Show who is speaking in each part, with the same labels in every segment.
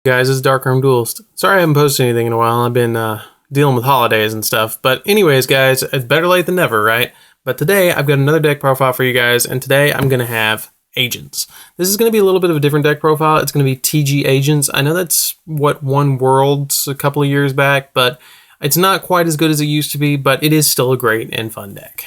Speaker 1: Guys, it's Darkroom Duelist. Sorry I haven't posted anything in a while. I've been dealing with holidays and stuff. But anyways, guys, it's better late than never, right? But today I've got another deck profile for you guys, and today I'm going to have Agents. This is going to be a little bit of a different deck profile. It's going to be TG Agents. I know that's what won Worlds a couple of years back, but it's not quite as good as it used to be, but it is still a great and fun deck.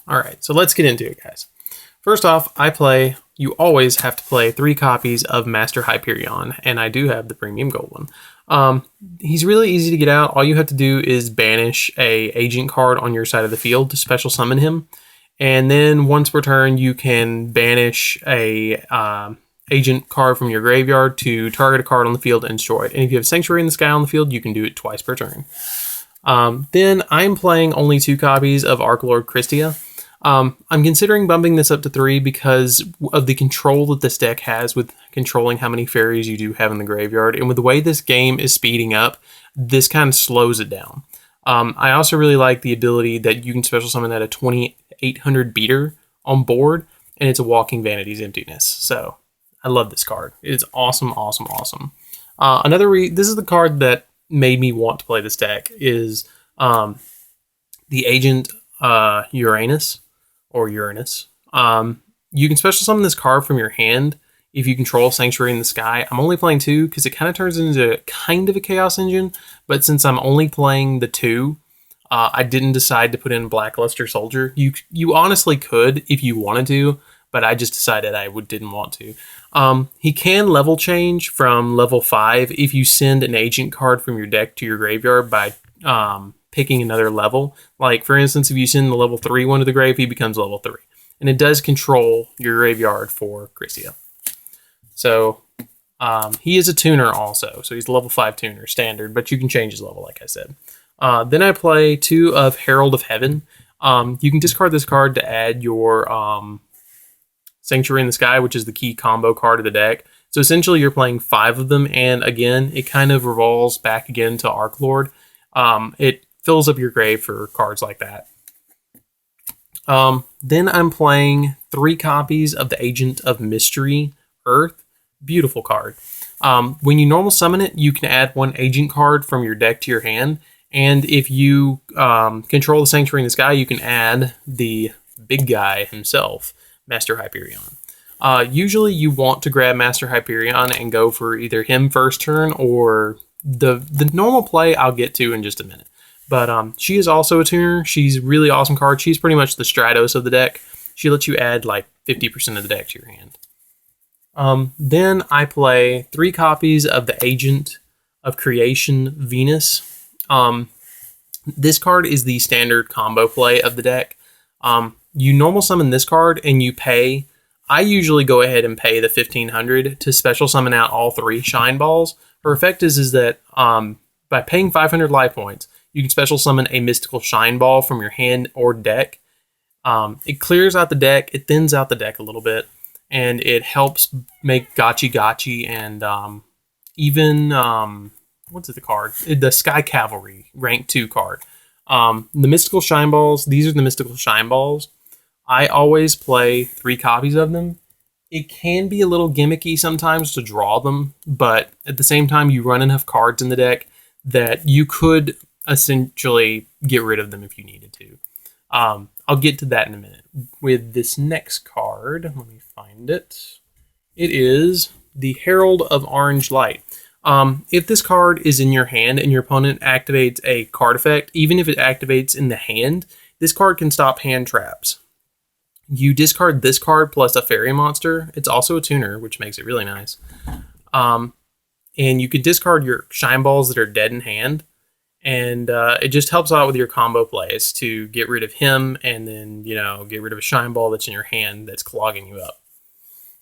Speaker 1: All right, so let's get into it, guys. First off, you always have to play 3 copies of Master Hyperion, and I do have the premium gold one. He's really easy to get out. All you have to do is banish a agent card on your side of the field to special summon him, and then once per turn, you can banish a agent card from your graveyard to target a card on the field and destroy it. And if you have Sanctuary in the Sky on the field, you can do it twice per turn. Then I'm playing only 2 copies of Archlord Christia. I'm considering bumping this up to 3 because of the control that this deck has with controlling how many fairies you do have in the graveyard. And with the way this game is speeding up, this kind of slows it down. I also really like the ability that you can special summon at a 2800 beater on board, and it's a walking Vanity's Emptiness. So I love this card. It's awesome, awesome, awesome. This is the card that made me want to play this deck is the Agent Uranus. Or Uranus. You can special summon this card from your hand if you control Sanctuary in the Sky. I'm only playing 2 because it kind of turns into kind of a Chaos Engine, but since I'm only playing the 2, I didn't decide to put in Blackluster Soldier. You honestly could if you wanted to, but I just decided didn't want to. He can level change from level 5 if you send an agent card from your deck to your graveyard by picking another level. Like, for instance, if you send the level 3 one to the grave, he becomes level 3. And it does control your graveyard for Christia. So, he is a tuner also. So he's a level 5 tuner, standard, but you can change his level, like I said. Then I play 2 of Herald of Heaven. You can discard this card to add your Sanctuary in the Sky, which is the key combo card of the deck. So essentially you're playing 5 of them, and again, it kind of revolves back again to Archlord. It fills up your grave for cards like that. Then I'm playing 3 copies of the Agent of Mystery Earth. Beautiful card. When you normal summon it, you can add 1 agent card from your deck to your hand. And if you control the Sanctuary in the Sky, you can add the big guy himself, Master Hyperion. Usually you want to grab Master Hyperion and go for either him first turn or the normal play I'll get to in just a minute. But she is also a tuner. She's a really awesome card. She's pretty much the Stratos of the deck. She lets you add like 50% of the deck to your hand. Then I play 3 copies of the Agent of Creation Venus. This card is the standard combo play of the deck. You normal summon this card and you pay. I usually go ahead and pay the 1500 to special summon out all 3 Shine Balls. Her effect is that by paying 500 life points, you can special summon a mystical Shine Ball from your hand or deck. It clears out the deck, it thins out the deck a little bit, and it helps make Gotchi Gotchi and what's the card? The Sky Cavalry, rank 2 card. The mystical Shine Balls, these are the mystical Shine Balls. I always play 3 copies of them. It can be a little gimmicky sometimes to draw them, but at the same time, you run enough cards in the deck that you could essentially get rid of them if you needed to. I'll get to that in a minute. With this next card, let me find it. It is the Herald of Orange Light. If this card is in your hand and your opponent activates a card effect, even if it activates in the hand, this card can stop hand traps. You discard this card plus a fairy monster. It's also a tuner, which makes it really nice. And you can discard your Shine Balls that are dead in hand. And it just helps out with your combo plays to get rid of him and then, get rid of a Shine Ball that's in your hand that's clogging you up.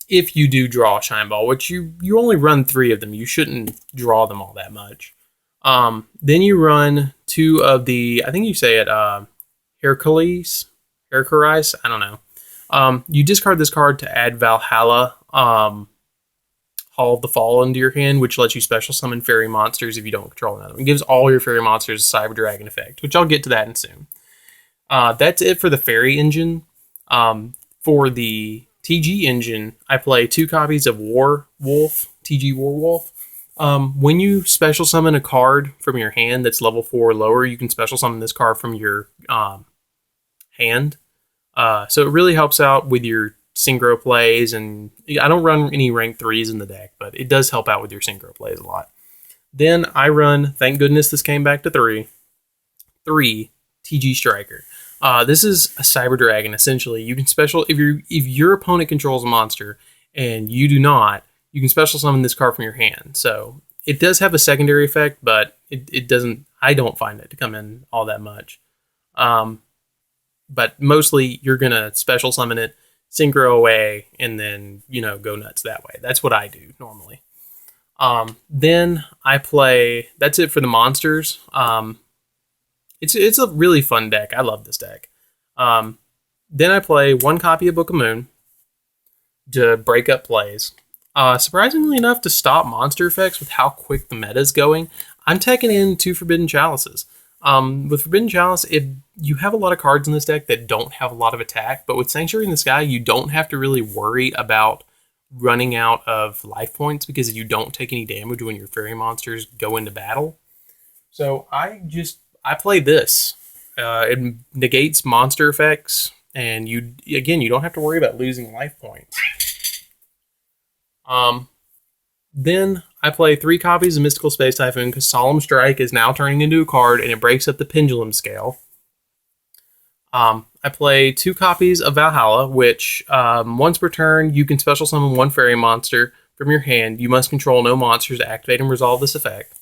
Speaker 1: If you do draw a Shine Ball, which you only run 3 of them, you shouldn't draw them all that much. Then you run 2 of the, I think you say it, Hercules, I don't know. You discard this card to add Valhalla, Hall of the Fallen to your hand, which lets you special summon fairy monsters if you don't control another one. It gives all your fairy monsters a Cyber Dragon effect, which I'll get to that in soon. That's it for the fairy engine. For the TG engine, I play 2 copies of War Wolf, TG War Wolf. When you special summon a card from your hand that's level 4 or lower, you can special summon this card from your hand. So it really helps out with your synchro plays, and I don't run any rank 3s in the deck, but it does help out with your synchro plays a lot. Then I run, thank goodness this came back to 3 TG Striker. This is a Cyber Dragon, essentially. You can special, if your opponent controls a monster and you do not, you can special summon this card from your hand. So it does have a secondary effect, but it doesn't, I don't find it to come in all that much. But mostly you're going to special summon it, synchro away, and then, go nuts that way. That's what I do normally. Then I play, that's it for the monsters. It's a really fun deck. I love this deck. Then I play 1 copy of Book of Moon to break up plays. Surprisingly enough, to stop monster effects with how quick the meta is going, I'm taking in 2 Forbidden Chalices. With Forbidden Chalice, if you have a lot of cards in this deck that don't have a lot of attack, but with Sanctuary in the Sky, you don't have to really worry about running out of life points because you don't take any damage when your fairy monsters go into battle. So I play this. It negates monster effects, and you don't have to worry about losing life points. Then I play 3 copies of Mystical Space Typhoon because Solemn Strike is now turning into a card and it breaks up the pendulum scale. I play 2 copies of Valhalla, which once per turn you can special summon 1 fairy monster from your hand. You must control no monsters to activate and resolve this effect.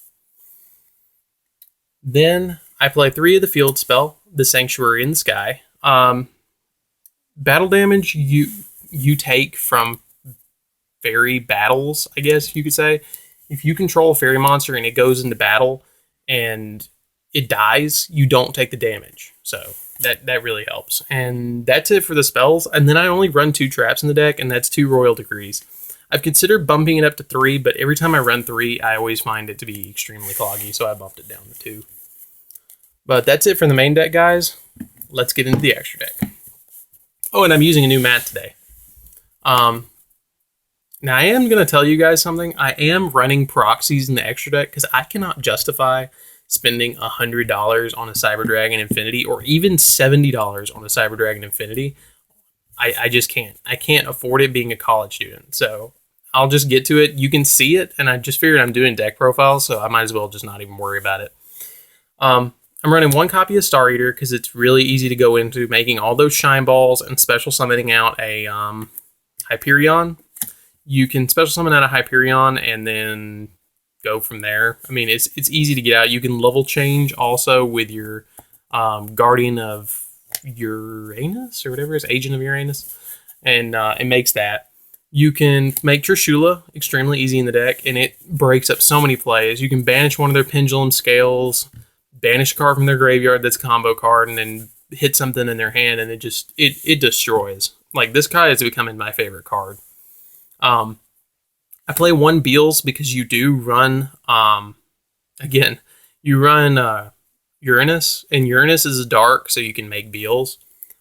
Speaker 1: Then I play 3 of the field spell, the Sanctuary in the Sky. Battle damage you take from fairy battles, I guess you could say. If you control a fairy monster and it goes into battle and it dies, you don't take the damage. So that really helps. And that's it for the spells. And then I only run 2 traps in the deck, and that's 2 Royal Decrees. I've considered bumping it up to 3, but every time I run 3, I always find it to be extremely cloggy, so I bumped it down to 2. But that's it for the main deck, guys. Let's get into the extra deck. Oh, and I'm using a new mat today. Now, I am going to tell you guys something. I am running proxies in the extra deck because I cannot justify spending $100 on a Cyber Dragon Infinity or even $70 on a Cyber Dragon Infinity. I just can't. I can't afford it being a college student. So I'll just get to it. You can see it, and I just figured I'm doing deck profiles, so I might as well just not even worry about it. I'm running 1 copy of Star Eater because it's really easy to go into making all those shine balls and special summoning out a Hyperion. You can special summon out a Hyperion and then go from there. I mean, it's easy to get out. You can level change also with your Guardian of Uranus or whatever it is, Agent of Uranus, and it makes that. You can make Trishula extremely easy in the deck, and it breaks up so many plays. You can banish one of their pendulum scales, banish a card from their graveyard that's a combo card, and then hit something in their hand, and it destroys. Like, this guy is becoming my favorite card. I play 1 Beals because you do run, you run Uranus, and Uranus is dark, so you can make Beals.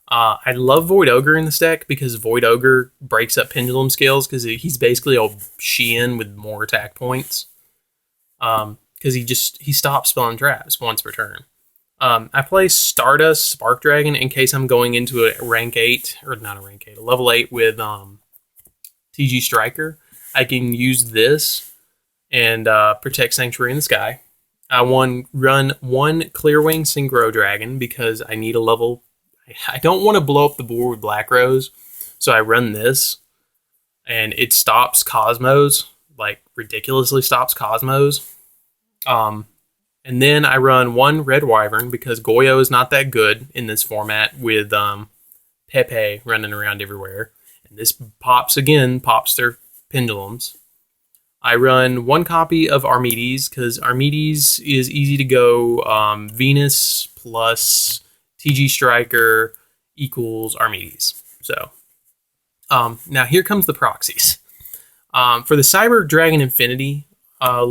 Speaker 1: I love Void Ogre in this deck because Void Ogre breaks up pendulum scales because he's basically a Shein with more attack points. Because he stops spelling traps once per turn. I play Stardust Spark Dragon in case I'm going into a rank 8, or not a rank 8, a level 8 with TG Striker. I can use this and protect Sanctuary in the Sky. I run 1 Clearwing Synchro Dragon because I need a level. I don't want to blow up the board with Black Rose, so I run this, and it stops Cosmos, like ridiculously stops Cosmos. And then I run 1 Red Wyvern because Goyo is not that good in this format with Pepe running around everywhere. And this pops their pendulums. I run 1 copy of Armides because Armides is easy to go. Venus plus TG Striker equals Armides. So now here comes the proxies. For the Cyber Dragon Infinity for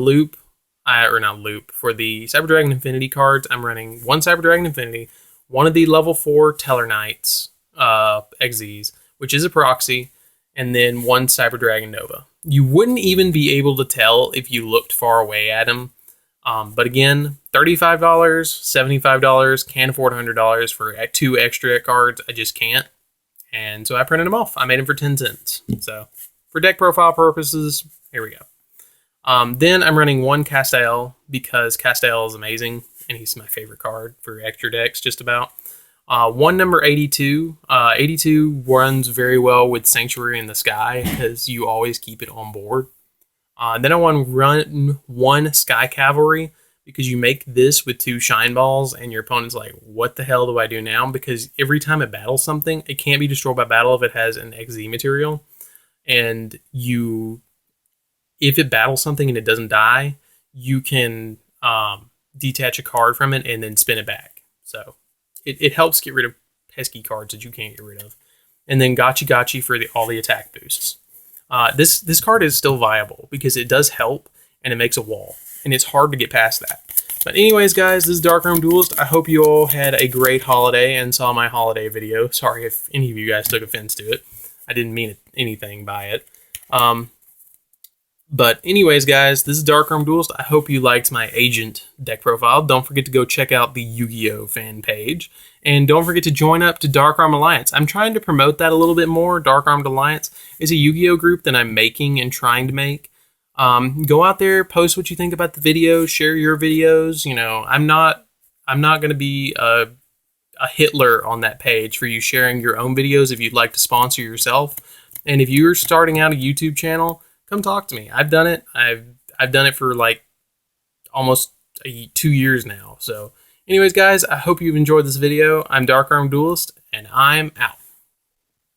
Speaker 1: the Cyber Dragon Infinity cards, I'm running 1 Cyber Dragon Infinity, 1 of the level 4 Tellarknights XZs, which is a proxy, and then 1 Cyber Dragon Nova. You wouldn't even be able to tell if you looked far away at him. But again, $35, $75, can't afford $100 for 2 extra cards. I just can't. And so I printed them off. I made them for 10 cents. So for deck profile purposes, here we go. Then I'm running 1 Castel because Castel is amazing. And he's my favorite card for extra decks, just about. 1 number 82. 82 runs very well with Sanctuary in the Sky because you always keep it on board. Then I want to run 1 Sky Cavalry because you make this with 2 Shine Balls and your opponent's like, what the hell do I do now? Because every time it battles something, it can't be destroyed by battle if it has an XZ material. And if it battles something and it doesn't die, you can detach a card from it and then spin it back. So it helps get rid of pesky cards that you can't get rid of. And then Gachi for all the attack boosts. This card is still viable because it does help and it makes a wall. And it's hard to get past that. But anyways, guys, this is Darkroom Duelist. I hope you all had a great holiday and saw my holiday video. Sorry if any of you guys took offense to it. I didn't mean anything by it. But anyways, guys, this is Darkroom Duelist. I hope you liked my Agent deck profile. Don't forget to go check out the Yu-Gi-Oh! Fan page. And don't forget to join up to Dark Arm Alliance. I'm trying to promote that a little bit more. Dark Armed Alliance is a Yu-Gi-Oh! Group that I'm making and trying to make. Go out there, post what you think about the videos, share your videos. You know, I'm not going to be a Hitler on that page for you sharing your own videos if you'd like to sponsor yourself. And if you're starting out a YouTube channel, come talk to me. I've done it. I've done it for like almost 2 years now. So anyways, guys, I hope you've enjoyed this video. I'm Dark Arm Duelist, and I'm out.